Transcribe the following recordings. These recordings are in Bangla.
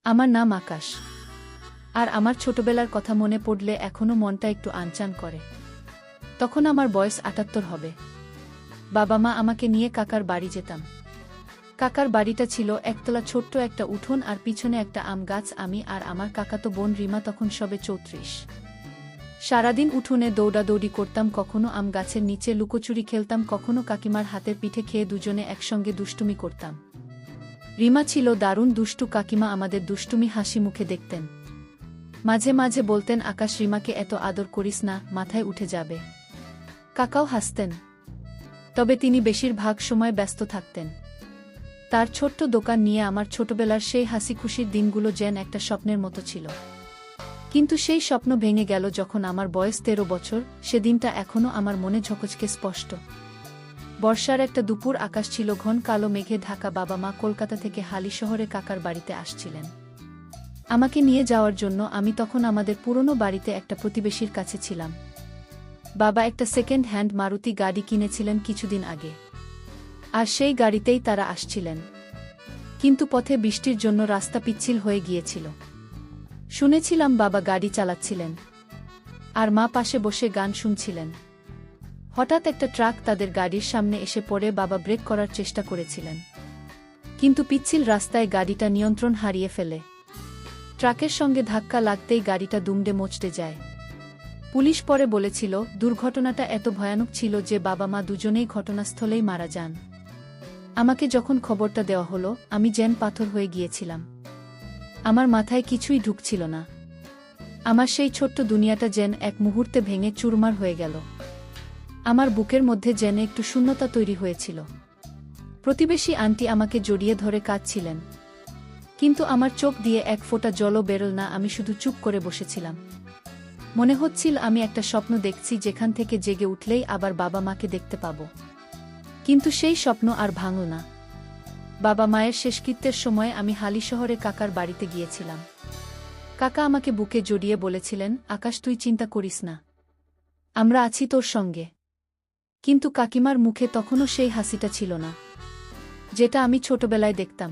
আমার নাম আকাশ। আর আমার ছোটবেলার কথা মনে পড়লে এখনো মনটা একটু আনচান করে। তখন আমার বয়স ৭৮ হবে। বাবা মা আমাকে নিয়ে কাকার বাড়ি যেতাম। কাকার বাড়িটা ছিল একতলা, ছোট্ট একটা উঠোন আর পিছনে একটা আম গাছ। আমি আর আমার কাকাতো বোন রিমা তখন সবে ৩৪। সারাদিন উঠোনে দৌড়াদৌড়ি করতাম, কখনো আম গাছের নিচে লুকোচুরি খেলতাম, কখনো কাকিমার হাতের পিঠে খেয়ে দুজনে একসঙ্গে দুষ্টুমি করতাম। রিমা ছিল দারুণ দুষ্টু। কাকিমা আমাদের দুষ্টুমি হাসি মুখে দেখতেন। মাঝে মাঝে বলতেন, আকাশ, রিমাকে এত আদর করিস না, মাথায় উঠে যাবে। কাকাও হাসতেন, তবে তিনি বেশিরভাগ সময় ব্যস্ত থাকতেন। তার ছোট্ট দোকান নিয়ে আমার ছোটবেলার সেই হাসি খুশির দিনগুলো যেন একটা স্বপ্নের মতো ছিল। কিন্তু সেই স্বপ্ন ভেঙে গেল যখন আমার বয়স ১৩ বছর। সেদিনটা এখনও আমার মনে ঝকঝকে স্পষ্ট। বর্ষার একটা দুপুর, আকাশ ছিল ঘন কালো মেঘে ঢাকা। বাবা মা কলকাতা থেকে হালি শহরে কাকার বাড়িতে আসছিলেন আমাকে নিয়ে যাওয়ার জন্য। আমি তখন আমাদের পুরনো বাড়িতে একটা প্রতিবেশীর কাছে ছিলাম। বাবা একটা সেকেন্ড হ্যান্ড মারুতি গাড়ি কিনেছিলেন কিছুদিন আগে, আর সেই গাড়িতেই তারা আসছিলেন। কিন্তু পথে বৃষ্টির জন্য রাস্তা পিচ্ছিল হয়ে গিয়েছিল। শুনেছিলাম বাবা গাড়ি চালাচ্ছিলেন আর মা পাশে বসে গান শুনছিলেন। হঠাৎ একটা ট্রাক তাদের গাড়ির সামনে এসে পড়ে। বাবা ব্রেক করার চেষ্টা করেছিলেন, কিন্তু পিচ্ছিল রাস্তায় গাড়িটা নিয়ন্ত্রণ হারিয়ে ফেলে। ট্রাকের সঙ্গে ধাক্কা লাগতেই গাড়িটা দুমড়ে মুচড়ে যায়। পুলিশ পরে বলেছিল, দুর্ঘটনাটা এত ভয়ানক ছিল যে বাবা মা দুজনেই ঘটনাস্থলেই মারা যান। আমাকে যখন খবরটা দেওয়া হলো, আমি যেন পাথর হয়ে গিয়েছিলাম। আমার মাথায় কিছুই ঢুকছিল না। আমার সেই ছোট্ট দুনিয়াটা যেন এক মুহূর্তে ভেঙে চুরমার হয়ে গেল। আমার বুকের মধ্যে যেন একটু শূন্যতা তৈরি হয়েছিল। প্রতিবেশী আন্টি আমাকে জড়িয়ে ধরে কাঁদছিলেন, কিন্তু আমার চোখ দিয়ে এক ফোঁটা জলও বেরোল না। আমি শুধু চুপ করে বসেছিলাম। মনে হচ্ছিল আমি একটা স্বপ্ন দেখছি, যেখান থেকে জেগে উঠলেই আবার বাবা মাকে দেখতে পাব। কিন্তু সেই স্বপ্ন আর ভাঙল না। বাবা মায়ের শেষকৃত্যের সময় আমি হালি শহরে কাকার বাড়িতে গিয়েছিলাম। কাকা আমাকে বুকে জড়িয়ে বলেছিলেন, আকাশ, তুই চিন্তা করিস না, আমরা আছি তোর সঙ্গে। কিন্তু কাকিমার মুখে তখনও সেই হাসিটা ছিল না, যেটা আমি ছোটবেলায় দেখতাম।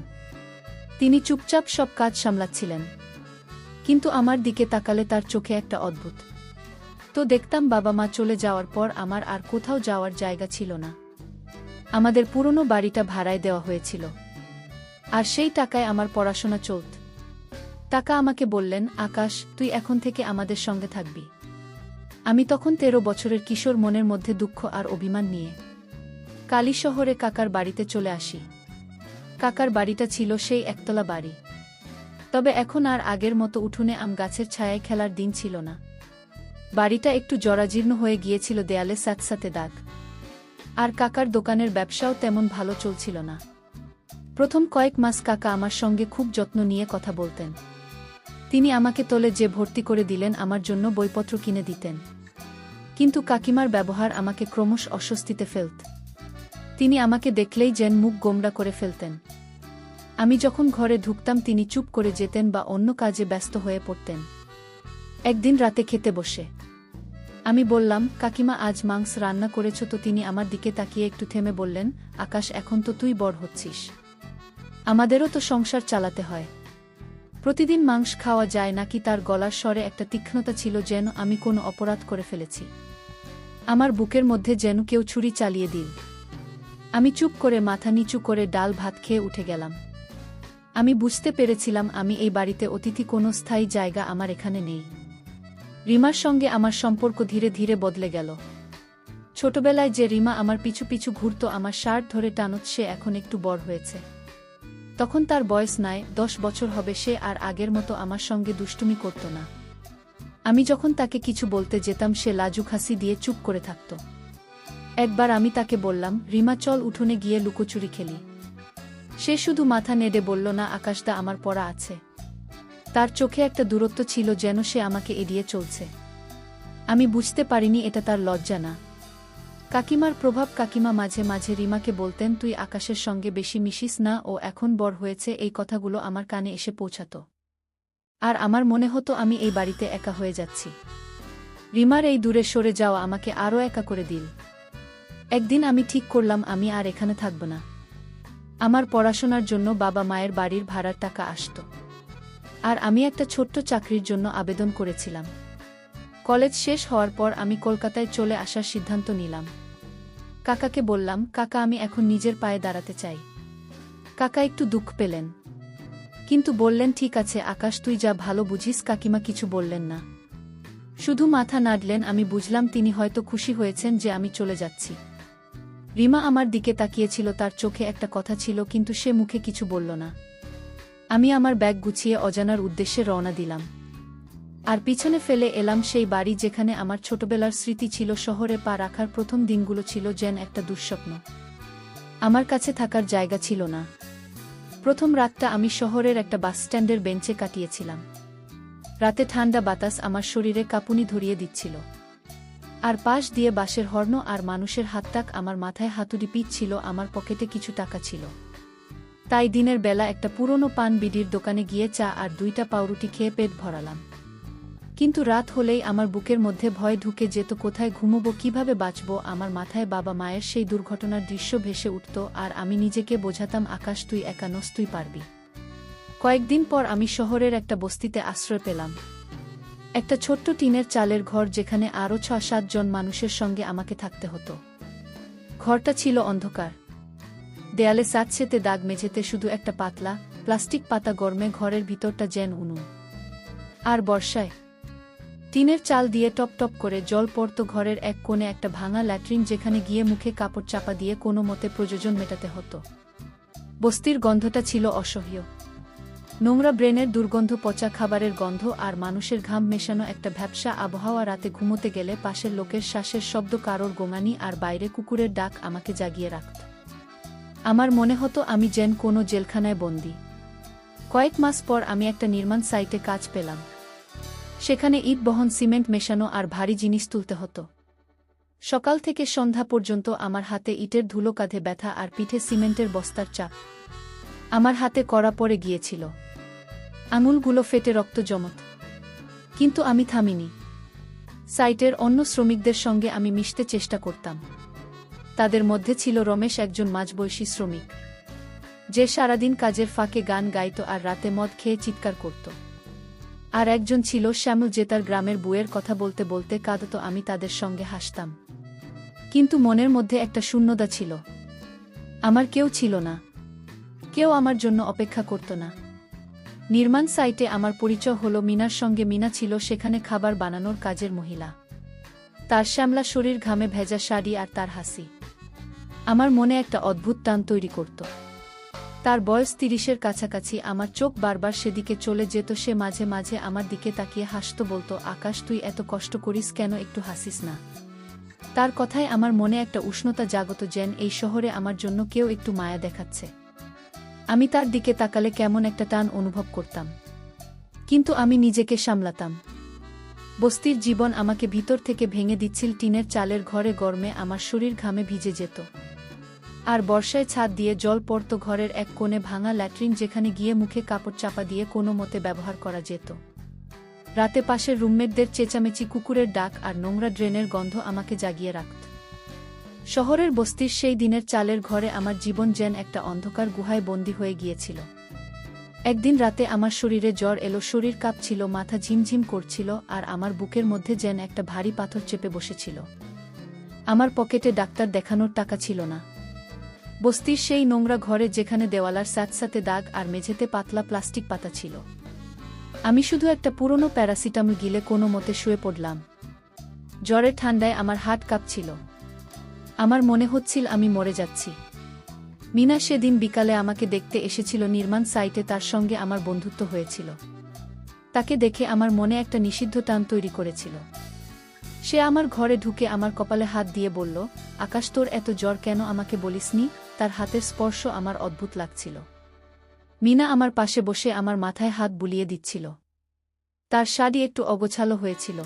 তিনি চুপচাপ সব কাজ সামলাচ্ছিলেন, কিন্তু আমার দিকে তাকালে তার চোখে একটা অদ্ভুত। তো দেখতাম বাবা মা চলে যাওয়ার পর আমার আর কোথাও যাওয়ার জায়গা ছিল না। আমাদের পুরনো বাড়িটা ভাড়ায় দেওয়া হয়েছিল, আর সেই টাকায় আমার পড়াশোনা চলত। টাকা আমাকে বললেন, আকাশ, তুই এখন থেকে আমাদের সঙ্গে থাকবি। আমি তখন ১৩ বছরের কিশোর, মনের মধ্যে দুঃখ আর অভিমান নিয়ে কালী শহরে কাকার বাড়িতে চলে আসি। কাকার বাড়িটা ছিল সেই একতলা বাড়ি, তবে এখন আর আগের মতো উঠোনে আম গাছের ছায়ায় খেলার দিন ছিল না। বাড়িটা একটু জরাজীর্ণ হয়ে গিয়েছিল, দেয়ালে স্যাঁতস্যাঁতে দাগ। আর কাকার দোকানের ব্যবসাও তেমন ভালো চলছিল না। প্রথম কয়েক মাস কাকা আমার সঙ্গে খুব যত্ন নিয়ে কথা বলতেন। তিনি আমাকে তোলে যে ভর্তি করে দিলেন, আমার জন্য বইপত্র কিনে দিতেন। কিন্তু কাকিমার ব্যবহার আমাকে ক্রমশ অস্বস্তিতে ফেলত। তিনি আমাকে দেখলেই যেন মুখ গোমড়া করে ফেলতেন। আমি যখন ঘরে ঢুকতাম তিনি চুপ করে যেতেন বা অন্য কাজে ব্যস্ত হয়ে পড়তেন। একদিন রাতে খেতে বসে আমি বললাম, কাকিমা, আজ মাংস রান্না করেছ তো? তিনি আমার দিকে তাকিয়ে একটু থেমে বললেন, আকাশ, এখন তো তুই বড় হচ্ছিস, আমাদেরও তো সংসার চালাতে হয়। প্রতিদিন মাংস খাওয়া যায় নাকি? তার গলার স্বরে একটা তীক্ষ্ণতা ছিল, যেন আমি কোনো অপরাধ করে ফেলেছি। আমার বুকের মধ্যে যেন কেউ ছুরি চালিয়ে দিল। আমি চুপ করে মাথা নিচু করে ডাল ভাত খেয়ে উঠে গেলাম। আমি বুঝতে পেরেছিলাম আমি এই বাড়িতে অতিথি, কোনো স্থায়ী জায়গা আমার এখানে নেই। রিমার সঙ্গে আমার সম্পর্ক ধীরে ধীরে বদলে গেল। ছোটবেলায় যে রিমা আমার পিছু পিছু ঘুরত, আমার শার্ট ধরে টানত, সে এখন একটু বড় হয়েছে। তখন তার বয়স নয় ১০ বছর হবে। সে আর আগের মতো আমার সঙ্গে দুষ্টুমি করত না। আমি যখন তাকে কিছু বলতে যেতাম, সে লাজুক হাসি দিয়ে চুপ করে থাকত। একবার আমি তাকে বললাম, রিমা, চল উঠোনে গিয়ে লুকোচুরি খেলি। সে শুধু মাথা নেড়ে বলল, না আকাশদা, আমার পড়া আছে। তার চোখে একটা দূরত্ব ছিল, যেন সে আমাকে এড়িয়ে চলছে। আমি বুঝতে পারিনি এটা তার লজ্জা না, কাকিমার প্রভাব। কাকিমা মাঝে মাঝে রিমাকে বলতেন, তুই আকাশের সঙ্গে বেশি মিশিস না, ও এখন বড় হয়েছে। এই কথাগুলো আমার কানে এসে পৌঁছাত, আর আমার মনে হতো আমি এই বাড়িতে একা হয়ে যাচ্ছি। রিমার এই দূরে সরে যাওয়া আমাকে আরও একা করে দিল। একদিন আমি ঠিক করলাম আমি আর এখানে থাকব না। আমার পড়াশোনার জন্য বাবা মায়ের বাড়ির ভাড়ার টাকা আসত, আর আমি একটা ছোট্ট চাকরির জন্য আবেদন করেছিলাম। কলেজ শেষ হওয়ার পর আমি কলকাতায় চলে আসার সিদ্ধান্ত নিলাম। কাকাকে বললাম, কাকা আমি এখন নিজের পায়ে দাঁড়াতে চাই। কাকা একটু দুঃখ পেলেন, কিন্তু বললেন, ঠিক আছে আকাশ, তুই যা ভালো বুঝিস। কাকিমা কিছু বললেন না, শুধু মাথা নাড়লেন। আমি বুঝলাম তিনি হয়তো খুশি হয়েছেন যে আমি চলে যাচ্ছি। রিমা আমার দিকে তাকিয়েছিল, তার চোখে একটা কথা ছিল, কিন্তু সে মুখে কিছু বলল না। আমি আমার ব্যাগ গুছিয়ে অজানার উদ্দেশ্যে রওনা দিলাম। আর পিছনে ফেলে এলাম সেই বাড়ি যেখানে আমার ছোটবেলার স্মৃতি ছিল। শহরে পা রাখার প্রথম দিনগুলো ছিল যেন একটা দুঃস্বপ্ন। আমার কাছে থাকার জায়গা ছিল না। প্রথম রাতটা আমি শহরের একটা বাসস্ট্যান্ডের বেঞ্চে কাটিয়েছিলাম। রাতে ঠান্ডা বাতাস আমার শরীরে কাঁপুনি ধরিয়ে দিচ্ছিল, আর পাশ দিয়ে বাসের হর্ন আর মানুষের হাতটাক আমার মাথায় হাতুড়ি পিটছিল। আমার পকেটে কিছু টাকা ছিল, তাই দিনের বেলা একটা পুরনো পান বিড়ির দোকানে গিয়ে চা আর 2টা পাউরুটি খেয়ে পেট ভরালাম। কিন্তু রাত হলেই আমার বুকের মধ্যে ভয় ঢুকে যেত, কোথায় ঘুমোবো, কিভাবে বাঁচব। আমার মাথায় বাবা মায়ের সেই দুর্ঘটনার দৃশ্য ভেসে উঠত, আর আমি নিজেকে বোঝাতাম, আকাশ তুই একা নস, তুই পারবি। কয়েকদিন পর আমি শহরের একটা বস্তিতে আশ্রয় পেলাম। একটা ছোট্ট টিনের চালের ঘর, যেখানে আরও 6-7 জন মানুষের সঙ্গে আমাকে থাকতে হতো। ঘরটা ছিল অন্ধকার, দেয়ালে স্যাঁতসেঁতে দাগ, মেঝেতে শুধু একটা পাতলা প্লাস্টিক পাতা। গরমে ঘরের ভিতরটা যেন উনুন। আর বর্ষায় টিনের চাল দিয়ে টপ টপ করে জল পড়ত। ঘরের এক কোণে একটা ভাঙা ল্যাট্রিন, যেখানে গিয়ে মুখে কাপড় চাপা দিয়ে কোনো মতে প্রয়োজন মেটাতে হতো। বস্তির গন্ধটা ছিল অসহ্য। নোংরা ব্রেনের দুর্গন্ধ, পচা খাবারের গন্ধ আর মানুষের ঘাম মেশানো একটা ভ্যাপসা আবহাওয়া। রাতে ঘুমোতে গেলে পাশের লোকের শ্বাসের শব্দ, কারোর গোঙানি আর বাইরে কুকুরের ডাক আমাকে জাগিয়ে রাখত। আমার মনে হতো আমি যেন কোনো জেলখানায় বন্দী। কয়েক মাস পর আমি একটা নির্মাণ সাইটে কাজ পেলাম। সেখানে ইট বহন, সিমেন্ট মেশানো আর ভারী জিনিস তুলতে হতো। সকাল থেকে সন্ধ্যা পর্যন্ত আমার হাতে ইটের ধুলো, কাঁধে ব্যথা আর পিঠে সিমেন্টের বস্তার চাপ। আমার হাতে কড়া পড়ে গিয়েছিল, আঙুলগুলো ফেটে রক্ত জমত। কিন্তু আমি থামিনি। সাইটের অন্য শ্রমিকদের সঙ্গে আমি মিশতে চেষ্টা করতাম। তাদের মধ্যে ছিল রমেশ, একজন মাঝবয়সী শ্রমিক, যে সারাদিন কাজের ফাঁকে গান গাইত আর রাতে মদ খেয়ে চিৎকার করত। আর একজন ছিল শ্যামল, যে তার গ্রামের বউয়ের কথা বলতে বলতে কাঁদত। আমি তাদের সঙ্গে হাসতাম, কিন্তু মনের মধ্যে একটা শূন্যতা ছিল। আমার কেউ ছিল না, কেউ আমার জন্য অপেক্ষা করত না। নির্মাণ সাইটে আমার পরিচয় হলো মিনার সঙ্গে। মিনা ছিল সেখানে খাবার বানানোর কাজের মহিলা। তার শ্যামলা শরীর, ঘামে ভেজা শাড়ি আর তার হাসি আমার মনে একটা অদ্ভুত টান তৈরি করত। তার বয়স 30-এর কাছাকাছি। আমার চোখ বারবার সেদিকে চলে যেত। সে মাঝে মাঝে আমার দিকে তাকিয়ে হাসত, বলতো, আকাশ তুই এত কষ্ট করিস কেন, একটু হাসিস না। তার কথায় আমার মনে একটা উষ্ণতা জাগত, যেন এই শহরে আমার জন্য কেউ একটু মায়া দেখাচ্ছে। আমি তার দিকে তাকালে কেমন একটা টান অনুভব করতাম, কিন্তু আমি নিজেকে সামলাতাম। বস্তির জীবন আমাকে ভিতর থেকে ভেঙে দিচ্ছিল। টিনের চালের ঘরে গরমে আমার শরীর ঘামে ভিজে যেত, আর বর্ষায় ছাদ দিয়ে জল পড়ত। ঘরের এক কোণে ভাঙা ল্যাট্রিন, যেখানে গিয়ে মুখে কাপড় চাপা দিয়ে কোনো মতে ব্যবহার করা যেত। রাতে পাশের রুমমেটদের চেঁচামেচি, কুকুরের ডাক আর নোংরা ড্রেনের গন্ধ আমাকে জাগিয়ে রাখত। শহরের বস্তির সেই দিনের চালের ঘরে আমার জীবন যেন একটা অন্ধকার গুহায় বন্দী হয়ে গিয়েছিল। একদিন রাতে আমার শরীরে জ্বর এলো, শরীর কাঁপছিল, মাথা ঝিমঝিম করছিল, আর আমার বুকের মধ্যে যেন একটা ভারী পাথর চেপে বসেছিল। আমার পকেটে ডাক্তার দেখানোর টাকা ছিল না। বস্তির সেই নোংরা ঘরে, যেখানে দেওয়ালার স্যাঁতস্যাঁতে দাগ আর মেঝেতে পাতলা প্লাস্টিক পাতা ছিল, আমি শুধু একটা পুরনো প্যারাসিটামল গিলে কোনো মতে শুয়ে পড়লাম। জ্বরের ঠান্ডায় আমার হাত কাঁপছিল। আমার মনে হচ্ছিল আমি মরে যাচ্ছি। মিনা সেদিন বিকালে আমাকে দেখতে এসেছিল নির্মাণ সাইটে। তার সঙ্গে আমার বন্ধুত্ব হয়েছিল। তাকে দেখে আমার মনে একটা নিষিদ্ধ টান তৈরি করেছিল। সে আমার ঘরে ঢুকে আমার কপালে হাত দিয়ে বলল, আকাশ তোর এত জ্বর কেন, আমাকে বলিসনি? তার হাতের স্পর্শ আমার অদ্ভুত লাগছিল। মিনা আমার পাশে বসে আমার মাথায় হাত বুলিয়ে দিচ্ছিল। তার শাড়ি একটু অগোছালো হয়েছিল,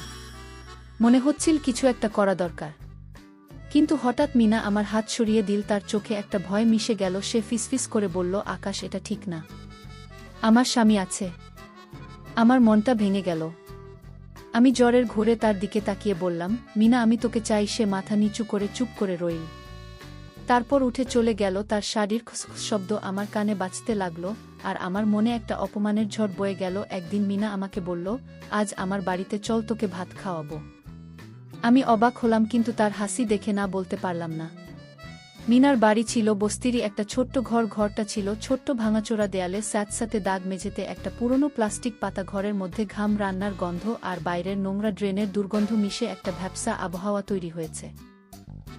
মনে হচ্ছিল কিছু একটা করা দরকার। কিন্তু হঠাৎ মিনা আমার হাত সরিয়ে দিল। তার চোখে একটা ভয় মিশে গেল। সে ফিসফিস করে বলল, আকাশ এটা ঠিক না, আমার স্বামী আছে। আমার মনটা ভেঙে গেল। আমি জ্বরের ঘোরে তার দিকে তাকিয়ে বললাম, মিনা আমি তোকে চাই। সে মাথা নিচু করে চুপ করে রইল। তারপর উঠে চলে গেল। তার শাড়ির খুসখুস শব্দ আমার কানে বাজতে লাগলো, আর আমার মনে একটা অপমানের ঝড় বয়ে গেল। একদিন মিনা আমাকে বলল, আজ আমার বাড়িতে চল, তোকে ভাত খাওয়াবো। আমি অবাক হলাম, কিন্তু তার হাসি দেখে না বলতে পারলাম না। মিনার বাড়ি ছিল বস্তিরই একটা ছোট্ট ঘর। ঘরটা ছিল ছোট্ট, ভাঙাচোরা দেয়ালে স্যাঁতস্যাঁতে দাগ, মেঝেতে একটা পুরনো প্লাস্টিক পাতা, ঘরের মধ্যে ঘাম, রান্নার গন্ধ আর বাইরের নোংরা ড্রেনের দুর্গন্ধ মিশে একটা ভ্যাপসা আবহাওয়া তৈরি হয়েছে।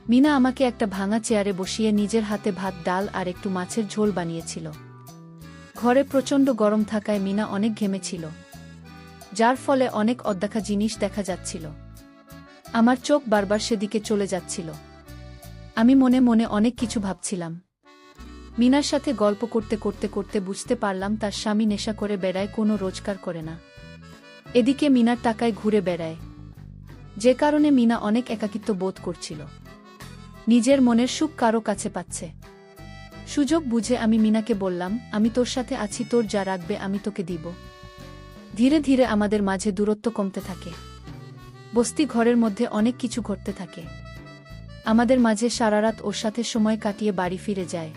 মিনা আমাকে একটা ভাঙা চেয়ারে বসিয়ে নিজের হাতে ভাত, ডাল আর একটু মাছের ঝোল বানিয়েছিল। ঘরে প্রচণ্ড গরম থাকায় মিনা অনেক ঘেমেছিল, যার ফলে অনেক অদেখা জিনিস দেখা যাচ্ছিল। আমার চোখ বারবার সেদিকে চলে যাচ্ছিল। আমি মনে মনে অনেক কিছু ভাবছিলাম। মিনার সাথে গল্প করতে করতে করতে বুঝতে পারলাম তার স্বামী নেশা করে বেড়ায়, কোনো রোজগার করে না। এদিকে মিনার টাকায় ঘুরে বেড়ায়, যে কারণে মিনা অনেক একাকিত্ব বোধ করছিল। নিজের মনের সুখ কারো কাছে পাচ্ছে। সুযোগ বুঝে আমি মিনাকে বললাম, আমি তোর সাথে আছি, তোর যা রাখবে আমি তোকে দিব। ধীরে ধীরে আমাদের মাঝে দূরত্ব কমতে থাকে। বস্তি ঘরের মধ্যে অনেক কিছু ঘটতে থাকে। আমাদের মাঝে সারারাত ওর সাথে সময় কাটিয়ে বাড়ি ফিরে যায়।